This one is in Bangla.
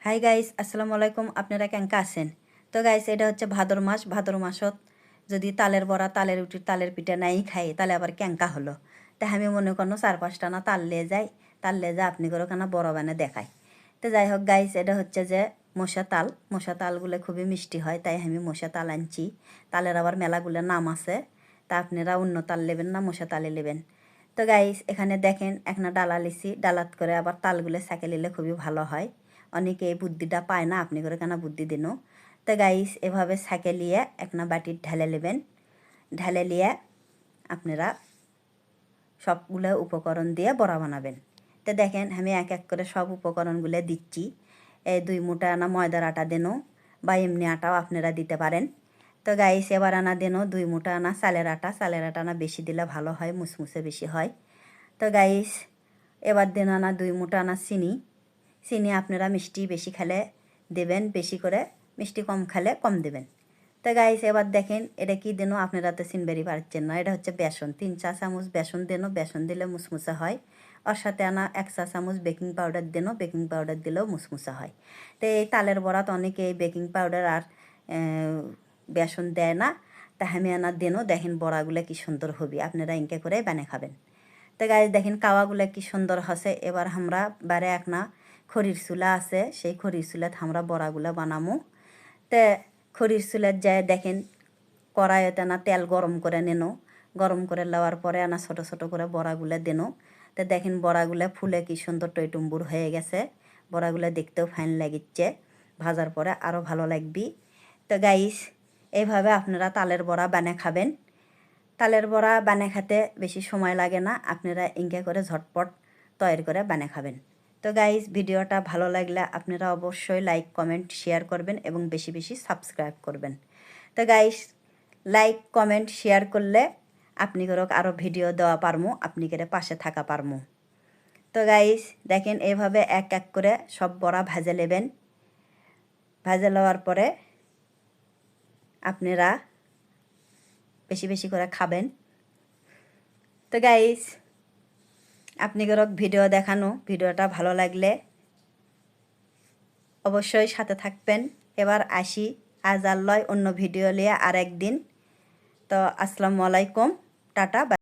হাই গাইস, আসসালামু আলাইকুম। আপনারা কেঙ্কা আছেন? তো গাইস, এটা হচ্ছে ভাদর মাস। ভাদর মাসত যদি তালের বড়া, তালের রুটি, তালের পিঠা নাই খাই তাহলে আবার কেঙ্কা হলো। তা আমি মনে করো 4-5টা না তাল লিয়ে যাই, তাল লিয়ে যা আপনি করে কেনা বড় বানে দেখাই। তো যাই হোক গাইস, এটা হচ্ছে যে মশা তালগুলো খুবই মিষ্টি হয়, তাই আমি মশা তাল আনছি। তালের আবার মেলাগুলো নাম আছে, তা আপনারা অন্য তাল নেবেন না, মশা তালে নেবেন। তো গাইস, এখানে দেখেন একটা ডালা লিছি, ডালাত করে আবার তালগুলো সাকে নিলে খুবই ভালো হয়। অনেকে এই বুদ্ধিটা পায় না, আপনি করে কেন বুদ্ধি দিন। তো গাইস, এভাবে সাকে লিয়ে একটা বাটির ঢেলে নেবেন। ঢেলে লিয়ে আপনারা সবগুলো উপকরণ দিয়ে বড়া বানাবেন। তো দেখেন আমি এক এক করে সব উপকরণগুলো দিচ্ছি। এই 2 মুঠা আনা ময়দার আটা দেন, বা এমনি আটাও আপনারা দিতে পারেন। তো গাইস, এবার আনা দেন 2 মুঠা আনা চালের আটা। চালের আটা না বেশি দিলে ভালো হয়, মুসমুসে বেশি হয়। তো গাইস, এবার দেন আনা 2 মুঠা আনা চিনি। চিনি আপনারা মিষ্টি বেশি খেলে দেবেন বেশি করে, মিষ্টি কম খেলে কম দেবেন। তো গাইস, এবার দেখেন এটা কি দেন, আপনারা তো চিনবেরই পারছেন না। এটা হচ্ছে বেসন। 3 চা চামচ বেসন দেন, বেসন দিলে মুসমুসা হয়। ওর সাথে আনা 1 চা চামচ বেকিং পাউডার দেন, বেকিং পাউডার দিলেও মুসমুসা হয়। তো এই তালের বড়াত অনেকে এই বেকিং পাউডার আর বেসন দেয় না, তা আমি আনা দেন। দেখেন বড়াগুলো কি সুন্দর হবে, আপনারা ইনকে করে বানিয়ে খাবেন। তো গাইস, দেখেন কাওয়াগুলো কি সুন্দর হসে। এবার আমরা বারে একটা খড়ির চুলা আছে, সেই খড়ির চুলাত আমরা বড়াগুলো বানামো। তে খড়ির চুলাত যায় দেখেন কড়াইতে না তেল গরম করে নেনো। গরম করে লওয়ার পরে আনা ছোট ছোট করে বড়াগুলো দেনো। তো দেখেন বড়াগুলো ফুলে কি সুন্দর টইটুম্বুর হয়ে গেছে। বড়াগুলো দেখতেও ফাইন লাগিচ্ছে, ভাজার পরে আরও ভালো লাগবি। তো গাইস, এইভাবে আপনারা তালের বড়া বানিয়ে খাবেন। তালের বড়া বানিয়ে খেতে বেশি সময় লাগে না, আপনারা ইনকে করে ঝটপট তৈরি করে বানিয়ে খাবেন। তো গাইস, ভিডিওটা ভালো লাগলে আপনারা অবশ্যই লাইক কমেন্ট শেয়ার করবেন এবং বেশি বেশি সাবস্ক্রাইব করবেন। তো গাইস, লাইক কমেন্ট শেয়ার করলে আপনি করে আরও ভিডিও দেওয়া পারমু, আপনি করে পাশে থাকা পারমু। তো গাইস, দেখেন এইভাবে এক এক করে সব বড়া ভাজে নেবেন। ভাজে লওয়ার পরে আপনারা বেশি বেশি করে খাবেন। তো গাইস, আপনি করে ভিডিও দেখানো, ভিডিওটা ভালো লাগলে অবশ্যই সাথে থাকবেন। এবার আসি, আজ আর লয়, অন্য ভিডিও নিয়ে আর একদিন। তো আসসালামু আলাইকুম, টাটা।